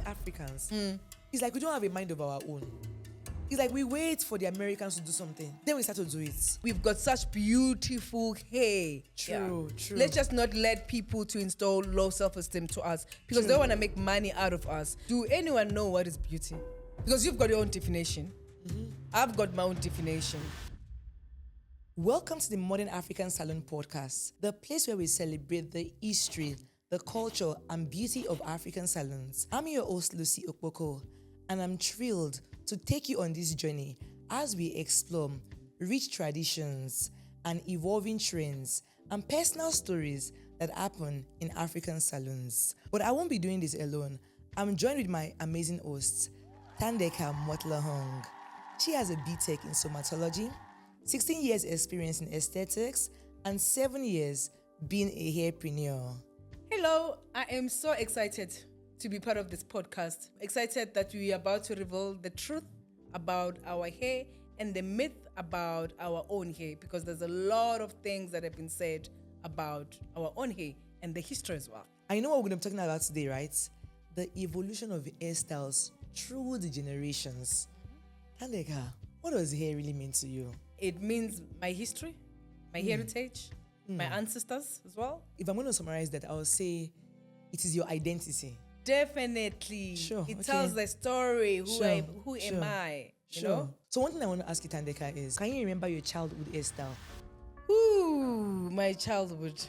Africans, it's like we don't have a mind of our own. It's like we wait for the Americans to do something, then we start to do it. We've got such beautiful hair. True. Let's just not let people to install low self-esteem to us because they want to make money out of us. Do anyone know what is beauty? Because you've got your own definition. I've got my own definition. Welcome to the Modern African Salon podcast, the place where we celebrate the history, the culture, and beauty of African salons. I'm your host, Lucy Okpoko, and I'm thrilled to take you on this journey as we explore rich traditions and evolving trends and personal stories that happen in African salons. But I won't be doing this alone. I'm joined with my amazing host, Thandeka Motloung. She has a BTech in somatology, 16 years experience in aesthetics, and 7 years being a hairpreneur. Hello, I am so excited to be part of this podcast. Excited that we are about to reveal the truth about our hair and the myth about our own hair, because there's a lot of things that have been said about our own hair and the history as well. I know what we're going to be talking about today, right? The evolution of hairstyles through the generations. Thandeka, what does hair really mean to you? It means my history, my heritage, my ancestors as well. If I'm going to summarize that, I will say it is your identity. Definitely. Sure. It tells the story. Who Sure. am I? You Sure. know? So one thing I want to ask you, Thandeka, is can you remember your childhood hairstyle? Ooh, my childhood.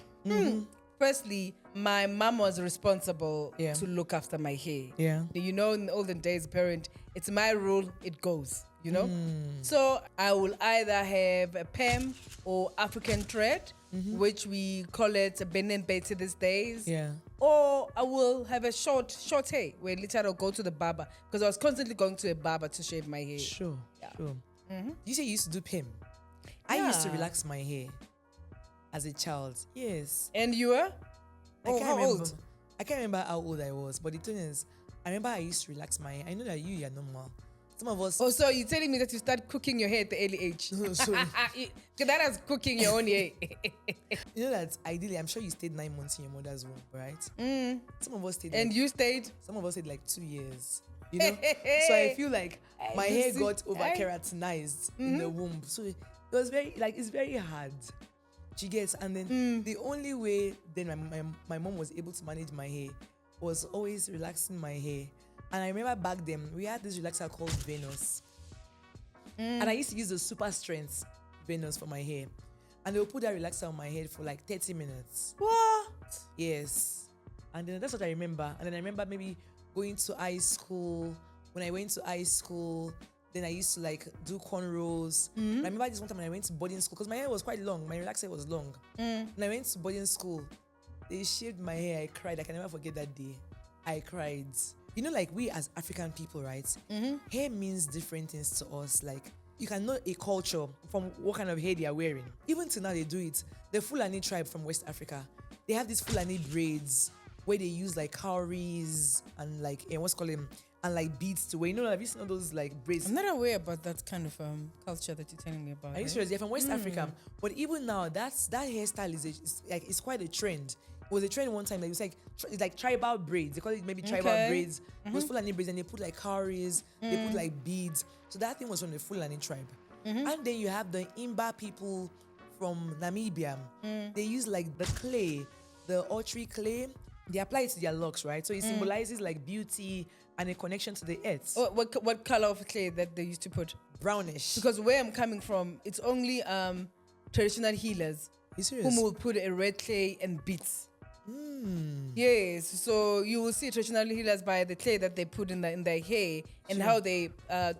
Firstly, my mom was responsible to look after my hair. Yeah. You know, in the olden days, parent, it's my rule, it goes, you know? So I will either have a perm or African thread, which we call it a Benin Bay to these days. Yeah. Or I will have a short hair where literally I'll go to the barber because I was constantly going to a barber to shave my hair. Sure. You say you used to do perm. I used to relax my hair as a child. Yes. And you were? How old? I can't remember how old I was, but the thing is, I remember I used to relax my hair. I know that you are normal. Some of us. Oh, so you're telling me that you start cooking your hair at the early age? No, so That is cooking your own hair. you know that ideally, I'm sure you stayed 9 months in your mother's womb, right? Some of us stayed. And you stayed? Some of us stayed like 2 years. You know, so I feel like my hair got over keratinized in the womb. So it was it's very hard. She gets, and then the only way then my mom was able to manage my hair was always relaxing my hair. And I remember back then we had this relaxer called Venus, and I used to use the super strength Venus for my hair, and they'll put that relaxer on my head for like 30 minutes. What? Yes. And then that's what I remember. And then I remember maybe going to high school. When I went to high school, then I used to like do cornrows. I remember this one time when I went to boarding school, because my hair was quite long. My relaxer was long. When I went to boarding school, they shaved my hair. I cried. I can never forget that day. I cried. You know, like we as African people, right? Hair means different things to us. Like you can know a culture from what kind of hair they are wearing. Even till now they do it. The Fulani tribe from West Africa, they have these Fulani braids where they use like cowries and like what's called them and like beads to wear. You know, have you seen all those like braids? I'm not aware about that kind of culture that you're telling me about. Are you serious? They're from West Africa. But even now, that hairstyle is it's quite a trend. It was a trend one time that it's like tribal braids. They call it maybe tribal braids. It was Fulani braids, and they put like cowries, they put like beads. So that thing was from the Fulani tribe. And then you have the Imba people from Namibia. They use like the clay, the otri clay. They apply it to their locks, right? So it symbolizes like beauty and a connection to the earth. What color of clay that they used to put? Brownish. Because where I'm coming from, it's only traditional healers who will put a red clay and beads. Yes, so you will see traditional healers by the clay that they put in their hair and how they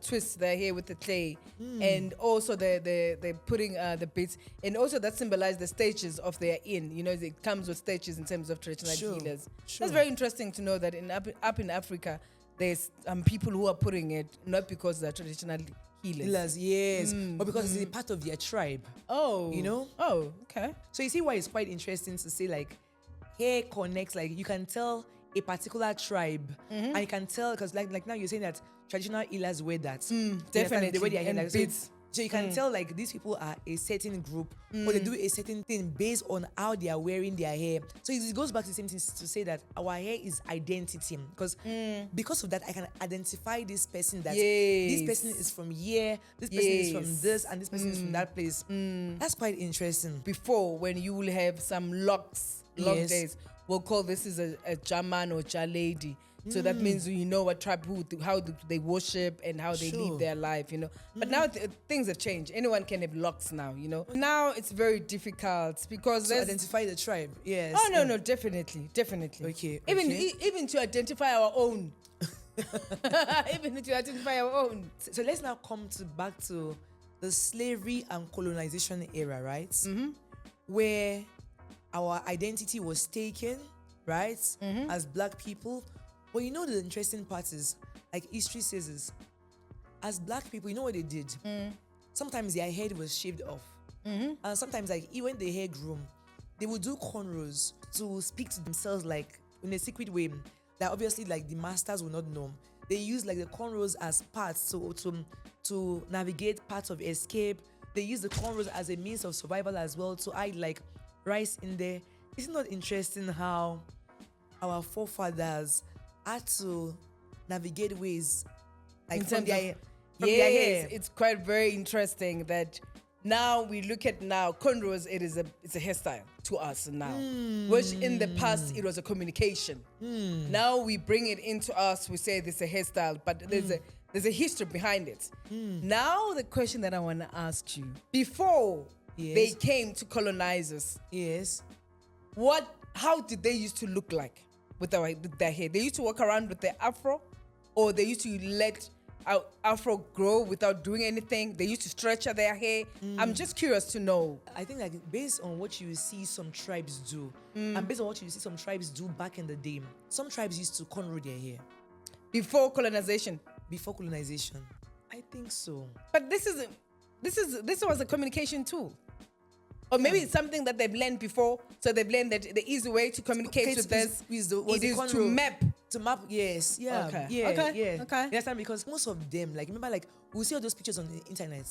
twist their hair with the clay, and also they're putting the beads, and also that symbolizes the stages of their in. You know, it comes with stages in terms of traditional healers. That's very interesting to know that up in Africa, there's people who are putting it not because they're traditional healers, yes, but because it's a part of their tribe. Oh, you know. Oh, okay. So you see why it's quite interesting to say like hair connects, like you can tell a particular tribe, and you can tell because like now you're saying that traditional healers wear that. Definitely, the way their hair, and like, beads. So you can tell like these people are a certain group or they do a certain thing based on how they are wearing their hair. So it goes back to the same thing to say that our hair is identity. Because of that, I can identify this person that this person is from here, this person is from this, and this person is from that place. That's quite interesting. Before, when you will have some locks, long days, we'll call this is a Jaman or Ja lady. So that means you know what tribe, how do they worship and how they live their life, you know. But now things have changed. Anyone can have locks now, you know. Now it's very difficult because to identify the tribe. Yes. Oh no, definitely. Okay. Even to identify our own. Even to identify our own. So let's now come back to the slavery and colonization era, right? Where our identity was taken, right? As Black people. But you know the interesting part is, like history says is, as Black people, you know what they did? Sometimes their head was shaved off. And sometimes like even the hair grew, they would do cornrows to speak to themselves like in a secret way that obviously like the masters will not know. They use like the cornrows as parts to navigate parts of escape. They use the cornrows as a means of survival as well to hide like rice in there. Isn't it interesting how our forefathers had to navigate ways like from their hair? It's quite very interesting that now we look at cornrows, it's a hairstyle to us now, which in the past it was a communication. Now we bring it into us, we say this is a hairstyle, but there's a history behind it. Now the question that I want to ask you, before they came to colonize us, how did they used to look like with their hair? They used to walk around with their afro, or they used to let afro grow without doing anything? They used to stretch their hair. I'm just curious to know. I think like based on what you see some tribes do, and based on what you see some tribes do back in the day, some tribes used to cornrow their hair. Before colonization? Before colonization. I think so. But this was a communication tool. Or maybe it's something that they've learned before, so they've learned that the easy way to communicate with this is to map. To map, yes, yeah, okay. You understand? Because most of them, like remember, like we see all those pictures on the internet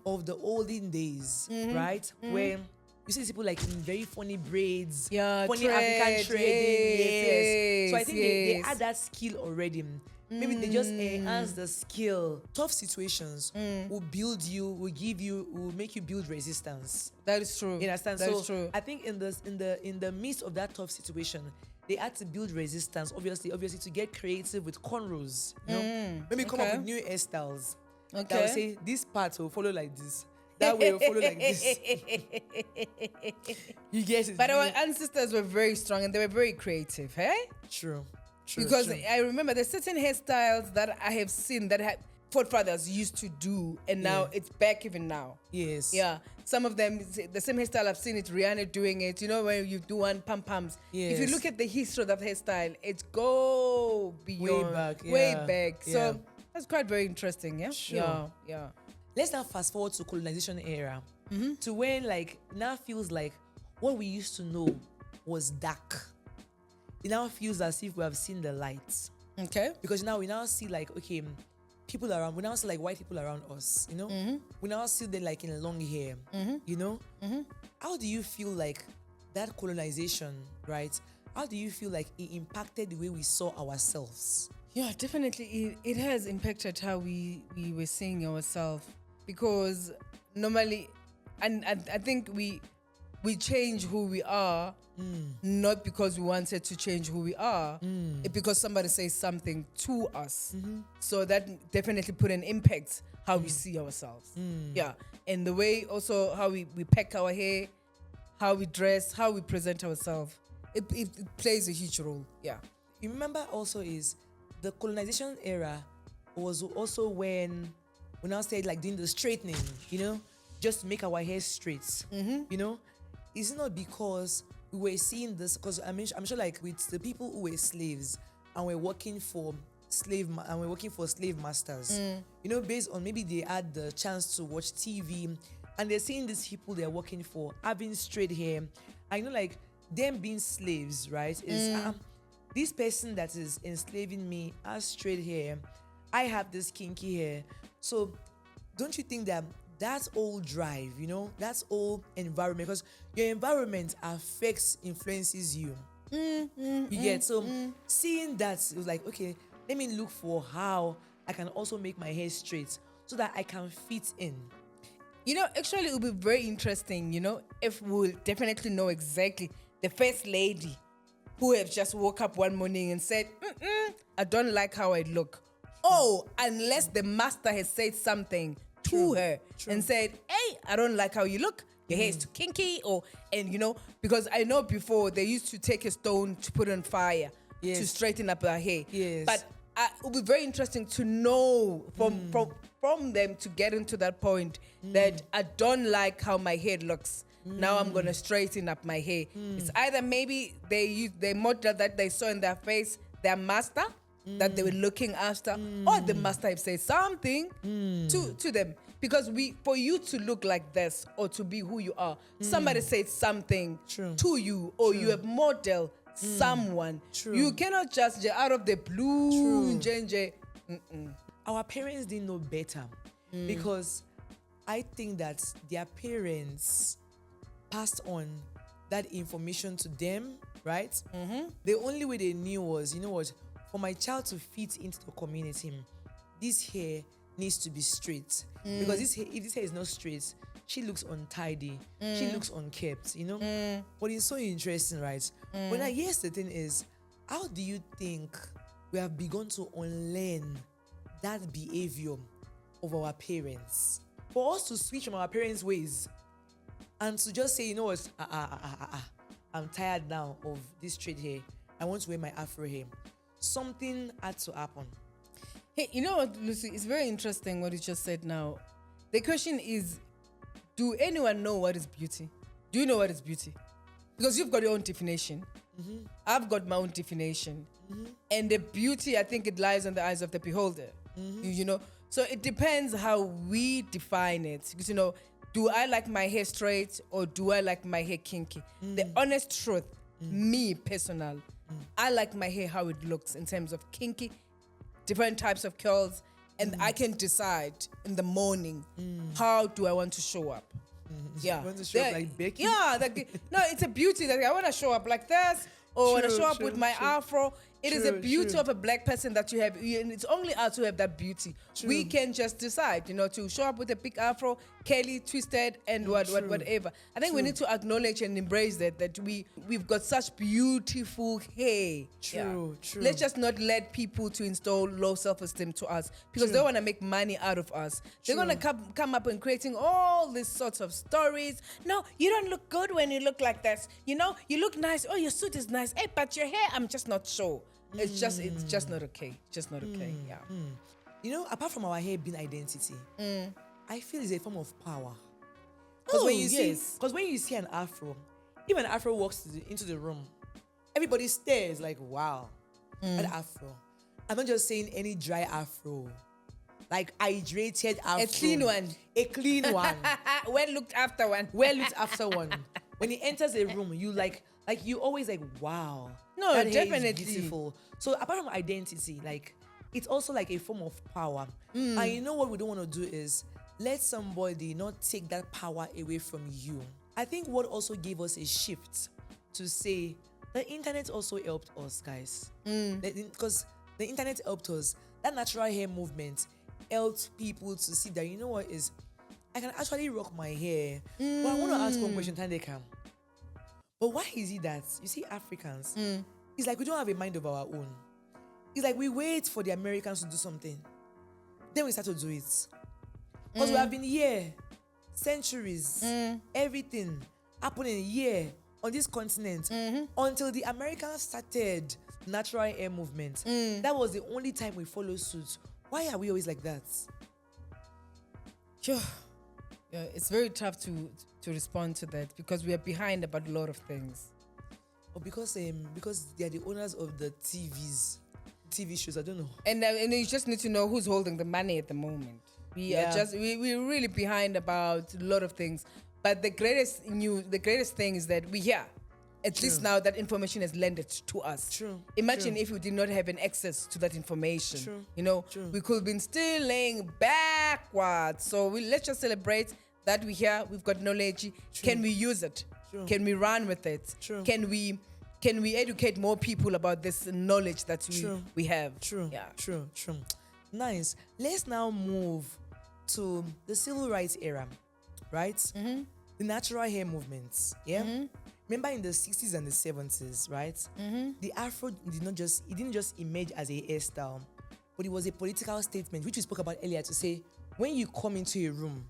of the olden days, right? Where you see people like in very funny braids, funny African threading. Yes. So I think they had that skill already. Maybe they just enhance the skill. Tough situations will build you, will make you build resistance. That is true. You understand? That is true. I think in the midst of that tough situation, they had to build resistance, obviously to get creative with cornrows. You know? Maybe come up with new hairstyles. That will say this part will follow like this. That way will follow like this. You get it? But our ancestors were very strong and they were very creative, hey? True. Because I remember there's certain hairstyles that I have seen that forefathers used to do, and now it's back even now. Yes. Yeah. Some of them, the same hairstyle, I've seen it, Rihanna doing it. You know, when you do one pom-poms. Yes. If you look at the history of that hairstyle, it's go beyond. Way back. So that's quite very interesting, yeah? Sure. Yeah. Let's now fast forward to colonization era. To when like now feels like what we used to know was dark. It now feels as if we have seen the light. Okay. Because now we now see like, okay, people around, we now see like white people around us, you know? We now see them like in long hair, you know? How do you feel like that colonization, right? How do you feel like it impacted the way we saw ourselves? Yeah, definitely. It has impacted how we were seeing ourselves, because normally, and I think we change who we are, not because we wanted to change who we are, it's because somebody says something to us. So that definitely put an impact how we see ourselves. Yeah, and the way also how we pack our hair, how we dress, how we present ourselves, it plays a huge role. Yeah. You remember also is the colonization era was also when we now started like doing the straightening, you know, just to make our hair straight, you know. Is it not because we were seeing this? Because I'm sure, like with the people who were slaves and were working for slave masters, you know, based on maybe they had the chance to watch TV and they're seeing these people they're working for having straight hair. I know, like them being slaves, right? Is this person that is enslaving me has straight hair. I have this kinky hair. So don't you think that that whole drive, that's whole environment, because your environment influences you. You get so seeing that, it was like, okay, let me look for how I can also make my hair straight so that I can fit in. Actually, it would be very interesting, if we'll definitely know exactly the first lady who have just woke up one morning and said, I don't like how I look. Oh, unless the master has said something to her and said, hey, I don't like how you look. Your hair is too kinky. Because I know before they used to take a stone to put on fire to straighten up her hair. Yes. But it would be very interesting to know from them to get into that point that I don't like how my hair looks. Now I'm going to straighten up my hair. It's either maybe they model that they saw in their face, their master, that they were looking after, or the master have said something to them. Because for you to look like this or to be who you are, somebody said something to you, or you have modeled someone. You cannot just out of the blue. Our parents didn't know better, because I think that their parents passed on that information to them, right? The only way they knew was, for my child to fit into the community, this hair needs to be straight. Because if this hair is not straight, she looks untidy, she looks unkept, But it's so interesting, right? But now, yes, the thing is, how do you think we have begun to unlearn that behavior of our parents? For us to switch from our parents' ways and to just say, what, I'm tired now of this straight hair, I want to wear my afro hair. Something had to happen. Hey, you know what, Lucy? It's very interesting what you just said now. The question is, do anyone know what is beauty? Do you know what is beauty? Because you've got your own definition. I've got my own definition. And the beauty, I think it lies in the eyes of the beholder. So it depends how we define it. Because, do I like my hair straight or do I like my hair kinky? The honest truth, me personal, I like my hair how it looks in terms of kinky, different types of curls, and I can decide in the morning how do I want to show up. Yeah, you want to show up like Becky? Yeah, no, it's a beauty that I want to show up like this, or when I show up with my afro. It is a beauty of a black person that you have, and it's only us who have that beauty. We can just decide, to show up with a big afro, curly, twisted, and whatever. I think we need to acknowledge and embrace that we've got such beautiful hair. True. Let's just not let people to install low self-esteem to us, because they want to make money out of us. They're going to come up and creating all these sorts of stories. No, you don't look good when you look like this. You look nice. Oh, your suit is nice. Hey, but your hair, I'm just not sure. It's just not okay. Just not okay. Yeah. Apart from our hair being identity, I feel it's a form of power. Because when you see an afro, if an afro walks into the room, everybody stares like, wow, an afro. I'm not just saying any dry afro, like hydrated afro. A clean one. A clean one. Well looked after one. Well looked after one. When he enters a room, you you always like, wow. No, that hair definitely is beautiful. So apart from identity, it's also like a form of power. And you know what we don't want to do is let somebody not take that power away from you. I think what also gave us a shift to say the internet also helped us, guys. Because the internet helped us. That natural hair movement helped people to see that, I can actually rock my hair. But I want to ask one question, Thandeka. But why is it that, you see, Africans, it's like we don't have a mind of our own. It's like we wait for the Americans to do something. Then we start to do it. Because we have been here, centuries, everything happening here on this continent until the Americans started natural hair movement. That was the only time we follow suit. Why are we always like that? Sure. Yeah, it's very tough to respond to that because we are behind about a lot of things. Or because they are the owners of the TV shows, I don't know. And you just need to know who's holding the money at the moment. We're really behind about a lot of things. But the greatest thing is that we're here. at least now that information has landed to us. True. Imagine if we did not have an access to that information. True. You know, True. we could have been still laying backwards. So let's just celebrate that we're here. We've got knowledge. Can we use it? True. Can we run with it? True. Can we educate more people about this knowledge that we have? True. Yeah. True. Nice. Let's now move to the civil rights era, right? The natural hair movements. Yeah. Remember in the 60s and the 70s, right? The afro didn't just emerge as a hairstyle, but it was a political statement, which we spoke about earlier, to say when you come into a room,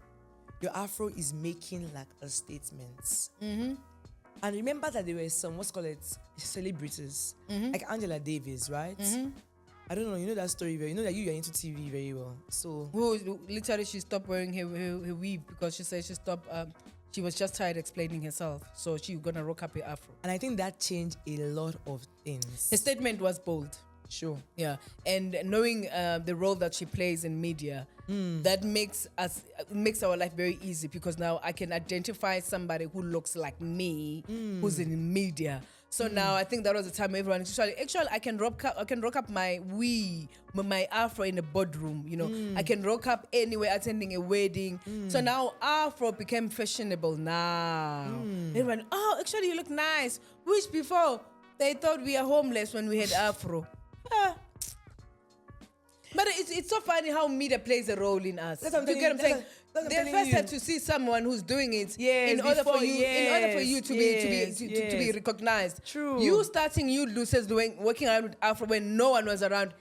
your afro is making like a statement. And remember that there were some, what's called it, celebrities, like Angela Davis, right? I don't know, you know that story very, you know that you are into TV very well. So Literally, she stopped wearing her weave because she said she was just tired explaining herself. So she was gonna rock up her afro. and I think that changed a lot of things. Her statement was bold. Sure. Yeah, and knowing the role that she plays in media, that makes our life very easy, because now I can identify somebody who looks like me, who's in media. So now I think that was the time everyone actually I can rock up my afro in the boardroom. You know, I can rock up anywhere attending a wedding. So now afro became fashionable. Now everyone, oh, actually you look nice. Which before they thought we are homeless when we had afro. But it's so funny how media plays a role in us. That's what I'm You get what I'm saying? that's what I'm They telling first you. have to see someone who's doing it Yes, in order for before, you to be recognized. True. You starting, you losers working around with afro when no one was around.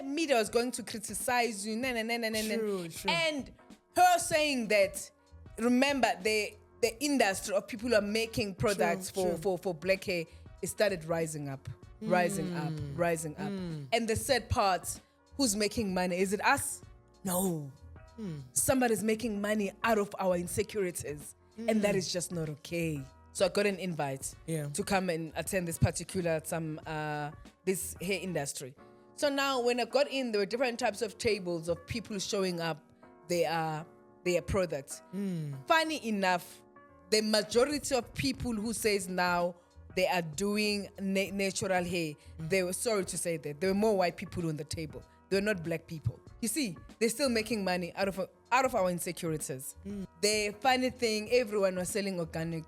Media was going to criticize you. True. And her saying that, remember the industry of people who are making products for black hair, it started rising up. Rising up. And the sad part, who's making money? Is it us? No. Somebody's making money out of our insecurities. And that is just not okay. So I got an invite to come and attend this particular this hair industry. So now when I got in, there were different types of tables of people showing up their products. Funny enough, the majority of people who says now they are doing natural hair, they were, sorry to say that, there were more white people on the table. They were not black people. You see, they're still making money out of our insecurities. The funny thing, everyone was selling organic.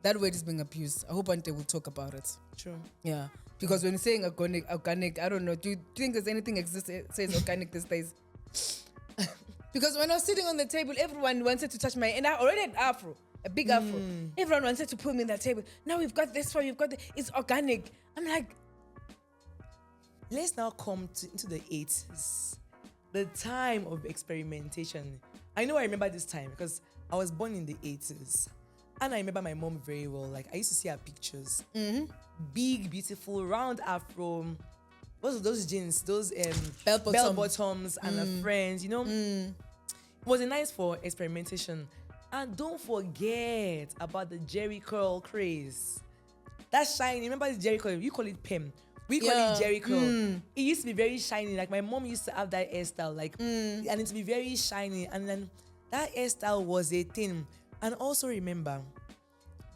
That word is being abused. I hope one day we'll talk about it. True. Yeah. Because when you're saying organic, I don't know. Do you think there's anything says organic these days? Because when I was sitting on the table, everyone wanted to touch my, and I already had afro, a big afro. Everyone wanted to put me in that table. Now we've got this one, we've got it's organic. I'm like, let's now come into the 80s, the time of experimentation. I remember this time because I was born in the 80s. And I remember my mom very well. Like, I used to see her pictures. Big, beautiful, round afro. Those jeans, those bell bottoms and her friends, you know. It was nice for experimentation. And don't forget about the Jerry curl craze. That's shiny. Remember the Jerry curl? You call it Pem. We call it Jerry curl. It used to be very shiny. Like, my mom used to have that hairstyle. Like, and it to be very shiny. And then that hairstyle was a thing. And also remember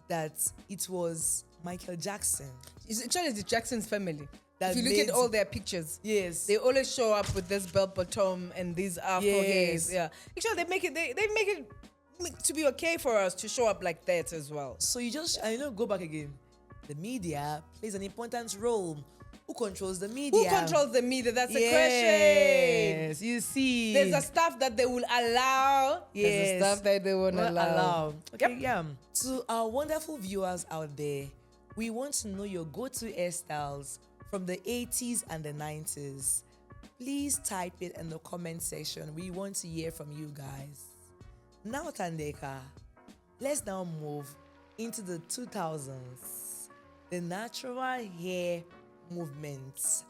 that it was Michael Jackson. It's actually the Jackson's family. That if you look at all their pictures, yes, they always show up with this belt bottom and these afro hairs. Yeah, actually they make it to be okay for us to show up like that as well. So you just go back again. The media plays an important role. Who controls the media? Who controls the media? That's the question. Yes, you see. There's a stuff that they will allow. Yes. There's a stuff that they won't allow. Okay, yeah. To our wonderful viewers out there, we want to know your go-to hairstyles from the 80s and the 90s. Please type it in the comment section. We want to hear from you guys. Now, Thandeka, let's now move into the 2000s. The natural hair movements.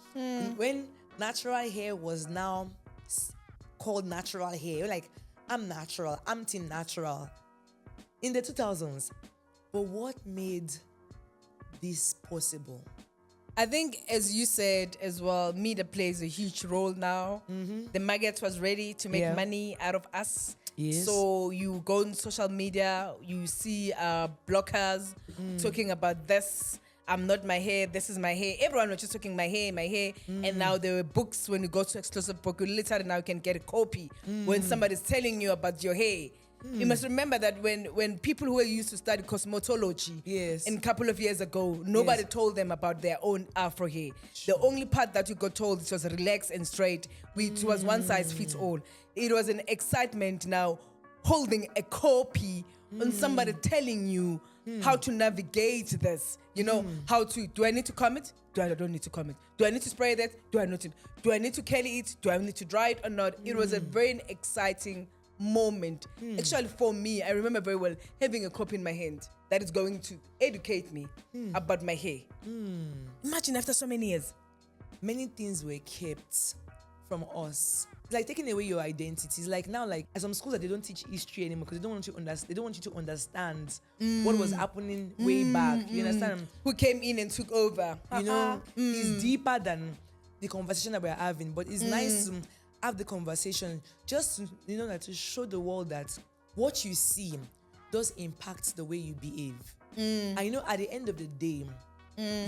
When natural hair was now called natural hair, you're like, I'm natural, I'm team natural. In the 2000s, but what made this possible? I think, as you said as well, media plays a huge role now. The market was ready to make money out of us. Yes. So you go on social media, you see bloggers talking about this. I'm not my hair, this is my hair. Everyone was just talking my hair. And now there were books. When you go to exclusive book, you literally now can get a copy when somebody's telling you about your hair. You must remember that when people who used to study cosmetology in a couple of years ago, nobody told them about their own afro hair. The only part that you got told was relaxed and straight, which was one size fits all. It was an excitement now holding a copy on somebody telling you how to navigate this. You know, how to, do I need to comb it? I don't need to comb it. Do I need to spray that? Do I need to curly it? Do I need to dry it or not? It was a very exciting moment. Actually, for me, I remember very well having a copy in my hand that is going to educate me about my hair. Imagine after so many years. Many things were kept from us. It's like taking away your identity. It's like now, like at some schools that they don't teach history anymore because they don't want you to understand. They don't want you to understand what was happening way back. You understand? Who came in and took over? You know, it's deeper than the conversation that we're having. But it's nice to have the conversation just to, you know, that to show the world that what you see does impact the way you behave. And you know, at the end of the day,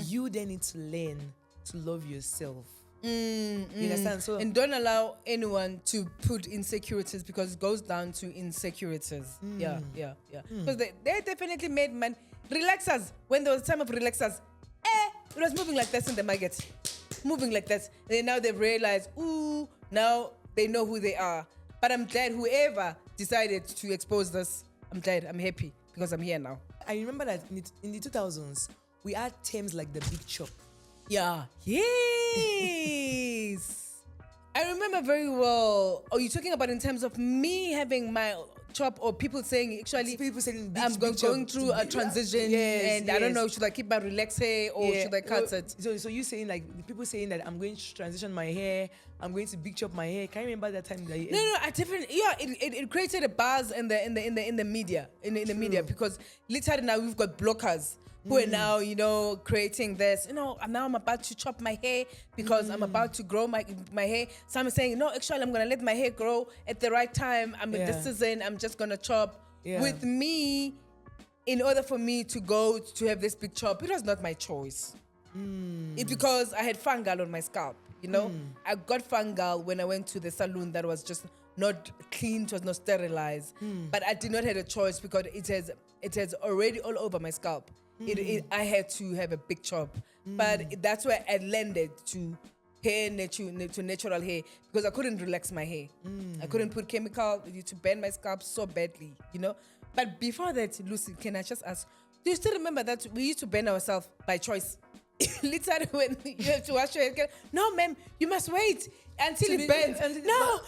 you then need to learn to love yourself. You understand? So, and don't allow anyone to put insecurities, because it goes down to insecurities. Yeah. Because they definitely made relaxers. When there was a time of relaxers, it was moving like this in the market. Moving like that. And now they've realized, now they know who they are. But I'm glad whoever decided to expose this, I'm glad, I'm happy because I'm here now. I remember that in the 2000s, we had terms like the big chop. Yeah. Yes. I remember very well. Oh, you're talking about in terms of me having my chop, or people saying actually I'm going through a transition and I don't know, should I keep my relaxed hair or should I cut it? So you saying like people saying that I'm going to transition my hair, I'm going to big chop my hair. Can you remember that time that No, I definitely it created a buzz in the media media, because literally now we've got bloggers who are now, you know, creating this, you know, now I'm about to chop my hair because I'm about to grow my hair. Some are saying, no, actually, I'm going to let my hair grow at the right time. I'm in this season, I'm just going to chop. With me, in order for me to go to have this big chop, it was not my choice. It's because I had fungal on my scalp, you know. I got fungal when I went to the salon that was just not clean, it was not sterilized. But I did not have a choice because it has already all over my scalp. I had to have a big chop, but that's where I landed to natural hair, because I couldn't relax my hair. I couldn't put chemical to burn my scalp so badly, you know. But before that, Lucy, can I just ask, do you still remember that we used to burn ourselves by choice? Literally, when you have to wash your hair, no, ma'am, you must wait until it burns. No,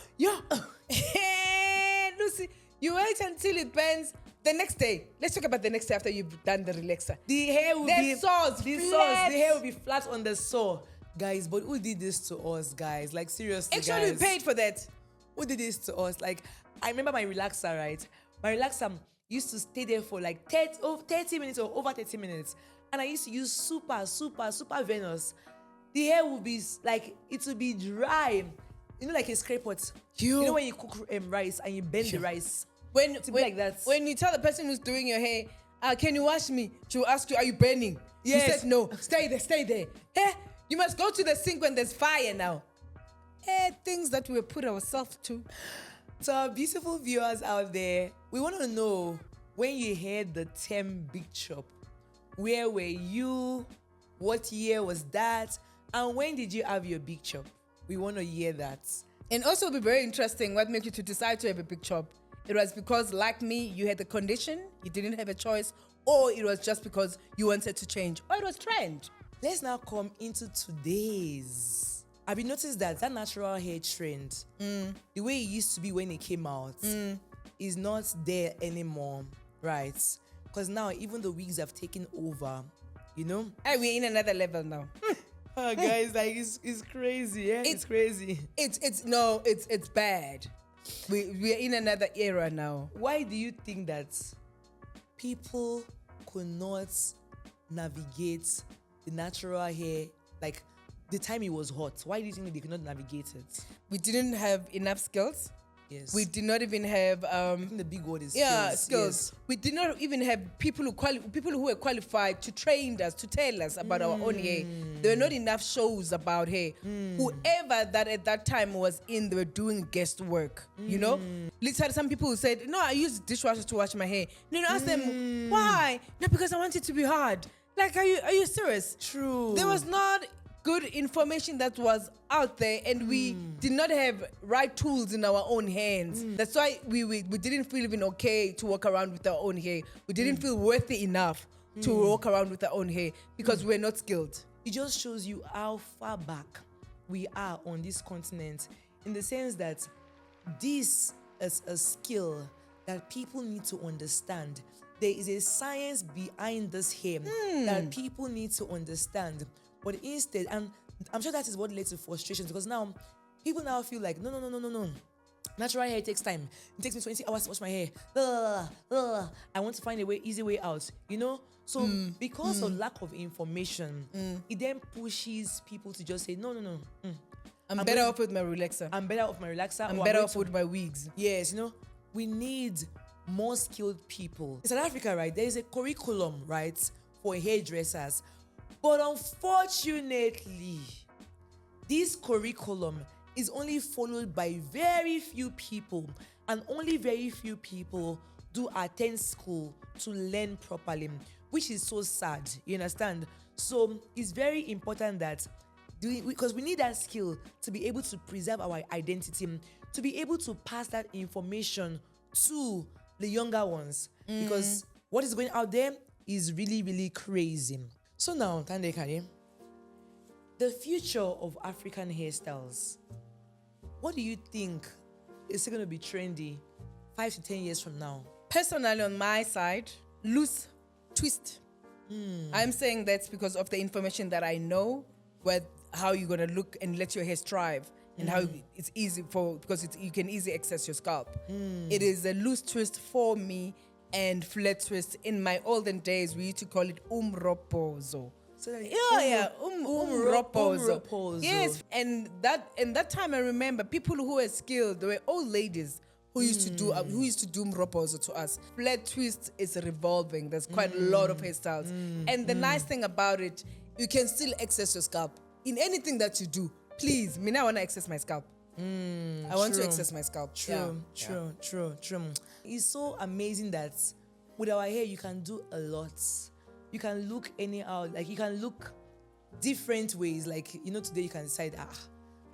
Lucy, you wait until it burns. The next day, let's talk about the next day after you've done the relaxer. The hair will the hair will be flat on the saw, guys. But who did this to us, guys? Like seriously, actually, guys, we paid for that. Who did this to us? Like, I remember my relaxer, right? My relaxer used to stay there for like 30 minutes or over 30 minutes, and I used to use super Venus. The hair would be like, it would be dry, you know, like a scrape pot. You know when you cook rice and you bend the rice. When like that. When you tell the person who's doing your hair, can you wash me? She'll ask you, are you burning? Yes. You said no. Stay there. You must go to the sink when there's fire now. Things that we put ourselves to. So our beautiful viewers out there, we want to know, when you heard the term big chop, where were you? What year was that? And when did you have your big chop? We want to hear that. And also, it'll be very interesting what made you to decide to have a big chop. It was because, like me, you had the condition, you didn't have a choice, or it was just because you wanted to change, or it was trend. Let's now come into today's. Have you noticed that natural hair trend, the way it used to be when it came out, is not there anymore, right? Because now even the wigs have taken over, you know? Hey, we're in another level now. Oh, guys, like it's crazy, yeah? It's crazy. It's bad. We're in another era now. Why do you think that people could not navigate the natural hair, like the time it was hot? Why do you think they could not navigate it? We didn't have enough skills. Yes. We did not even have I think the big word is skills. Yes. We did not even have people who were qualified to train us, to tell us about our own hair. There were not enough shows about hair. Whoever that at that time was in, they were doing guest work. You know, literally some people who said, "No, I use dishwasher to wash my hair." You know, ask them why? No, because I want it to be hard. Like, are you serious? True. There was not good information that was out there, and we did not have right tools in our own hands. That's why we didn't feel even okay to walk around with our own hair. We didn't feel worthy enough to walk around with our own hair because we're not skilled. It just shows you how far back we are on this continent, in the sense that this is a skill that people need to understand. There is a science behind this hair that people need to understand. But instead, and I'm sure that is what led to frustrations, because now people now feel like, no. Natural hair takes time. It takes me 20 hours to wash my hair. I want to find easy way out, you know? So because of lack of information, it then pushes people to just say, no. I'm better off with my relaxer. I'm better off my relaxer. I'm better off with my wigs. Yes, you know, we need more skilled people. In South Africa, right, there is a curriculum, right, for hairdressers. But unfortunately, this curriculum is only followed by very few people, and only very few people do attend school to learn properly, which is so sad, you understand? So it's very important that, because we need that skill to be able to preserve our identity, to be able to pass that information to the younger ones, because what is going out there is really, really crazy. So now, Thandeka, the future of African hairstyles, what do you think is going to be trendy 5 to 10 years from now? Personally, on my side, loose twist. I'm saying that's because of the information that I know, how you're going to look and let your hair thrive, and how it's easy because you can easily access your scalp. It is a loose twist for me, and flat twist. In my olden days, we used to call it umropozo. So umropozo. Yes, and that time I remember people who were skilled, they were old ladies who used to do umropozo to us. Flat twist is revolving. There's quite a lot of hairstyles, and the nice thing about it, you can still access your scalp in anything that you do. Please, me now want to access my scalp. I want to access my scalp. True. It's so amazing that with our hair, you can do a lot. You can look anyhow, like you can look different ways. Like, you know, today you can decide,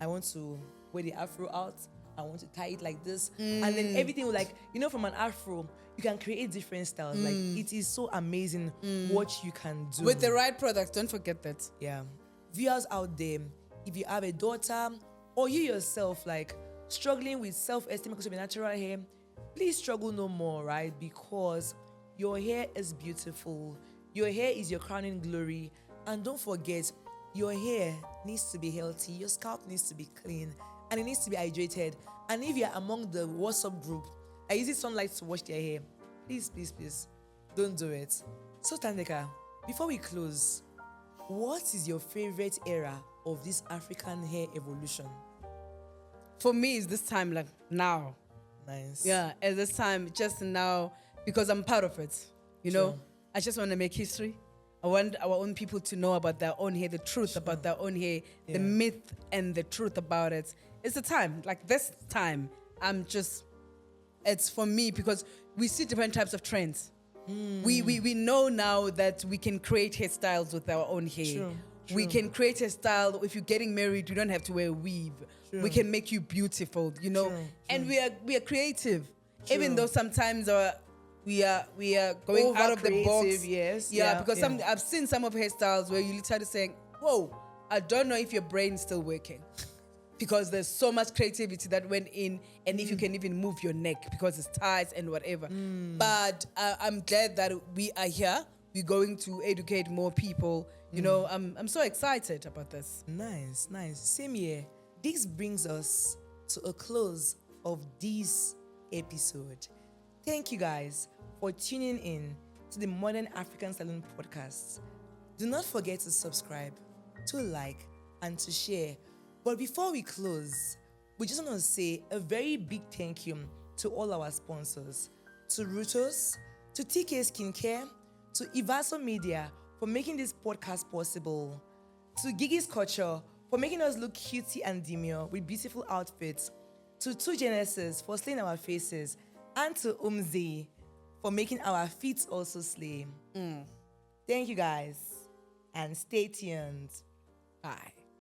I want to wear the afro out. I want to tie it like this. And then everything will, like, you know, from an afro, you can create different styles. Like, it is so amazing what you can do. With the right products, don't forget that. Yeah. Viewers out there, if you have a daughter, or you yourself, like, struggling with self-esteem because of your natural hair, please struggle no more, right? Because your hair is beautiful. Your hair is your crowning glory. And don't forget, your hair needs to be healthy. Your scalp needs to be clean. And it needs to be hydrated. And if you're among the WhatsApp group that uses sunlight to wash their hair, please, don't do it. So, Thandeka, before we close, what is your favorite era of this African hair evolution? For me, it's this time, like now. Nice. Yeah, at this time, just now, because I'm part of it. You know, I just want to make history. I want our own people to know about their own hair, the truth about their own hair, the myth and the truth about it. It's the time, like this time, it's for me because we see different types of trends. We know now that we can create hairstyles with our own hair. True. We can create a style. If you're getting married, you don't have to wear a weave. We can make you beautiful, you know. And we are creative, even though sometimes we are going out of the box. Yes. Yeah, because I've seen some of hairstyles where you literally saying, "Whoa, I don't know if your brain is still working." Because there's so much creativity that went in, and if you can even move your neck because it's tight and whatever. But I'm glad that we are here. We're going to educate more people. You know, I'm so excited about this. Nice. Same here. This brings us to a close of this episode. Thank you guys for tuning in to the Modern African Salon podcast. Do not forget to subscribe, to like, and to share. But before we close, we just want to say a very big thank you to all our sponsors, to Rutos, to TK Skincare, to Ivaso Media for making this podcast possible, to Gigi's Culture for making us look cutie and demure with beautiful outfits, to Two Genesis for slaying our faces, and to Umzi for making our feet also slay. Thank you guys, and stay tuned. Bye.